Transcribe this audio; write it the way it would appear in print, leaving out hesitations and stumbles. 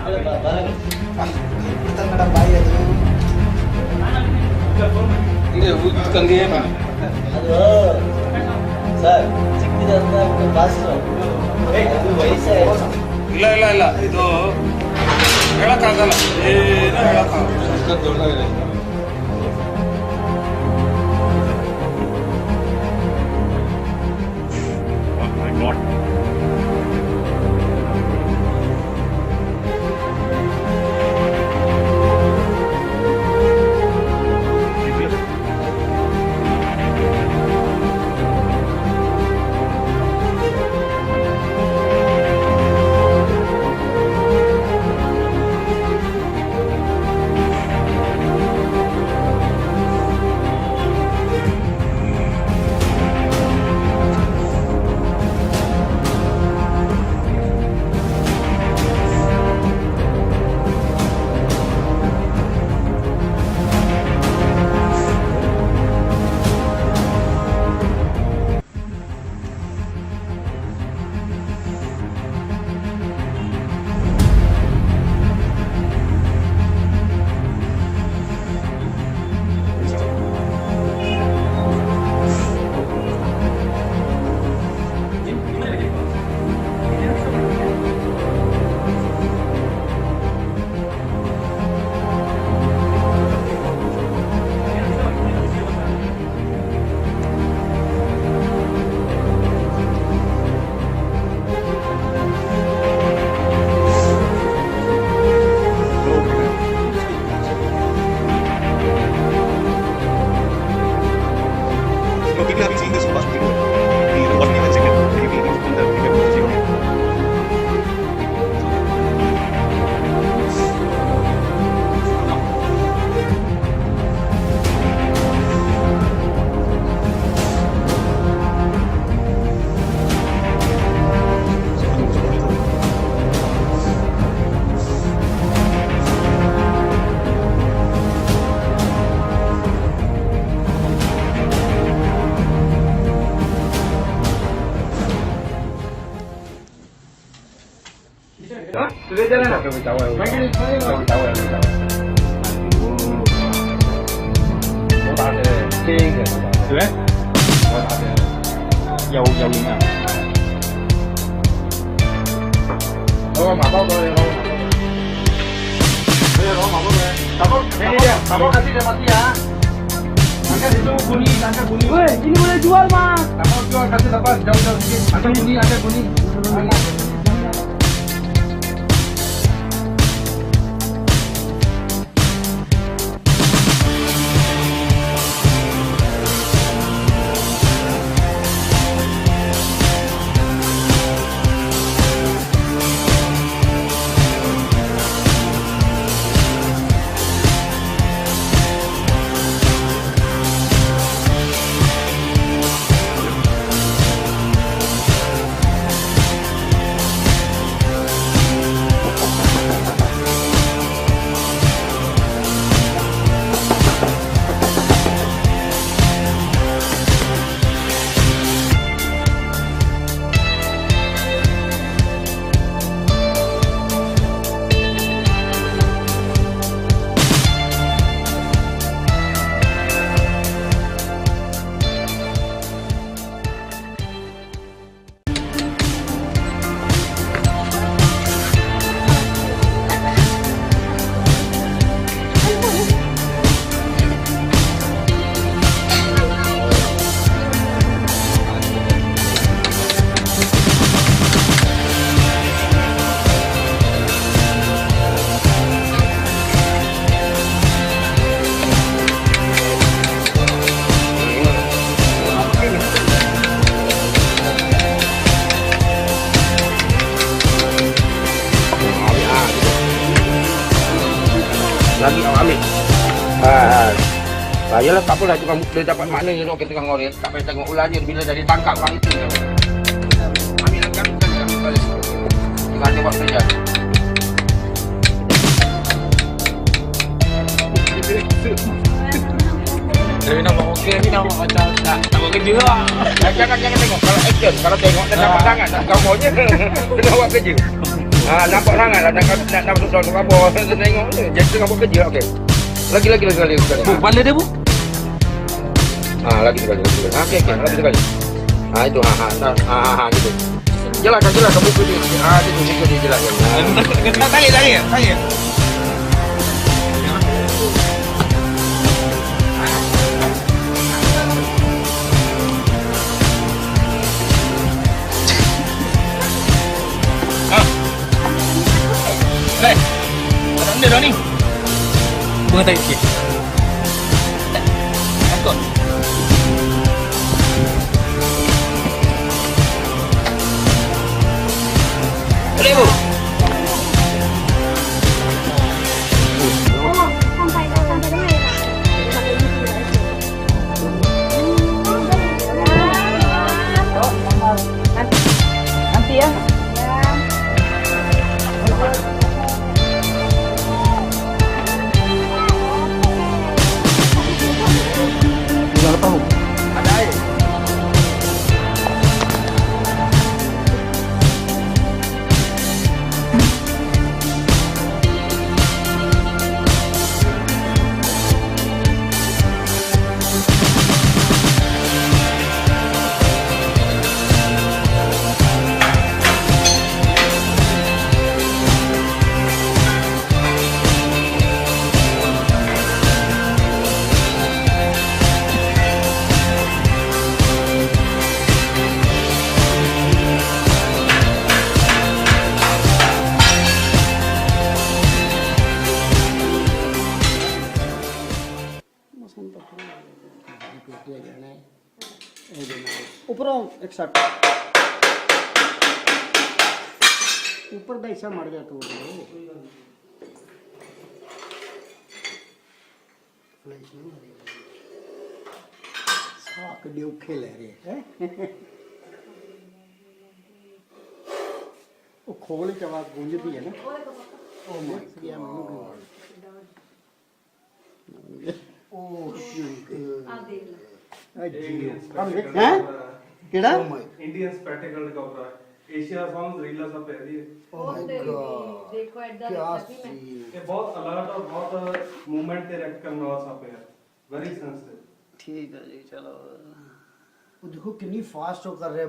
Kita nggak ada bayar tuh. Ini bukan dia Pak. Aduh, sir, ಚಿಕ್ಕದ ಅಂತ ಬಾಸ್ ಅದು ವಯಸ್ಸೇ ಇಲ್ಲ ಇದು ಹೇಳಕ್ಕಾಗಲ್ಲ ಏನು ಹೇಳಕ್ಕಾಗಲ್ಲ ದೊಡ್ಡದಾಗಿದೆ People having seen this must be good. The what even second, maybe in the position. Sudah jalan nak? Panggil saya. Mau tak ada cing ke? Tu Mau tak ada jauh ingat. Orang mak tahu boleh orang. Boleh orang mak boleh. Tabur kasih dia mati ya. Angkat itu bunyi, angkat bunyi. Woi, ini boleh jual mas. Tabur jual kasih dapat jauh sikit. Angkat bunyi. Lagi awak ambil. Yalah tak apalah tu kamu dia dapat makna je kita tengah ngorek. Tak payah tengok ular je bila dah ditangkap orang itu. Ambil angkat kami balik. Tinggal dia buat kerja. Dia nampak okey, ni nampak macam tak kerja lah. Jangan tengok kalau action, kalau tengok dia dapat tangan, tak gambarnya. Kena buat kerja. Ah, nampak sangat lah nak masuk dalam kapal. Saya tengok je. Jadi tengah buat kerja. Okey. Lagi. Balik dia bu. Lagi sekali. Okey. Lagi sekali. Itu gitu. Jelaskan kamu tu dia. Itu dia jelaskan. Tarik. Ada dah ni. Bunga tarik sikit. Takut. Boleh bu? Sampai dengar ya. Nanti ya. Ada air. ਉੱਪਰੋਂ ਇੱਕ ਸੱਟ ਉੱਪਰ ਦਾ ਹਿੱਸਾ ਮੜ ਗਿਆ ਤੋੜ ਲਓ ਫਲੈਸ਼ ਨਹੀਂ ਮਾਰੀ ਸਾਹ ਕਿੱਡੇ ਔਖੇ ਲੈ ਰਹੇ ਹੈ ਉਹ ਖੋਲ ਕੇ ਆਵਾਜ਼ ਗੂੰਜਦੀ ਹੈ ਨਾ ਉਹ ਮਰ ਗਿਆ ਮੈਨੂੰ ਉਹ ਆ ਦੇਖ ਲੈ ਹੈ ਕਿਹੜਾ इंडियन स्पेक्टिकल का ऊपर एशिया सॉन्ग रीला सब पह रही है देखो ऐसा ये बहुत अलर्ट और बहुत मूवमेंट पे रिएक्ट करने वाला सब है वेरी सेंसिटिव ਠੀਕ ਹੈ ਜੀ ਚਲੋ ਉਹ ਦੇਖੋ ਕਿੰਨੀ ਫਾਸਟ ਉਹ ਕਰ ਰਿਹਾ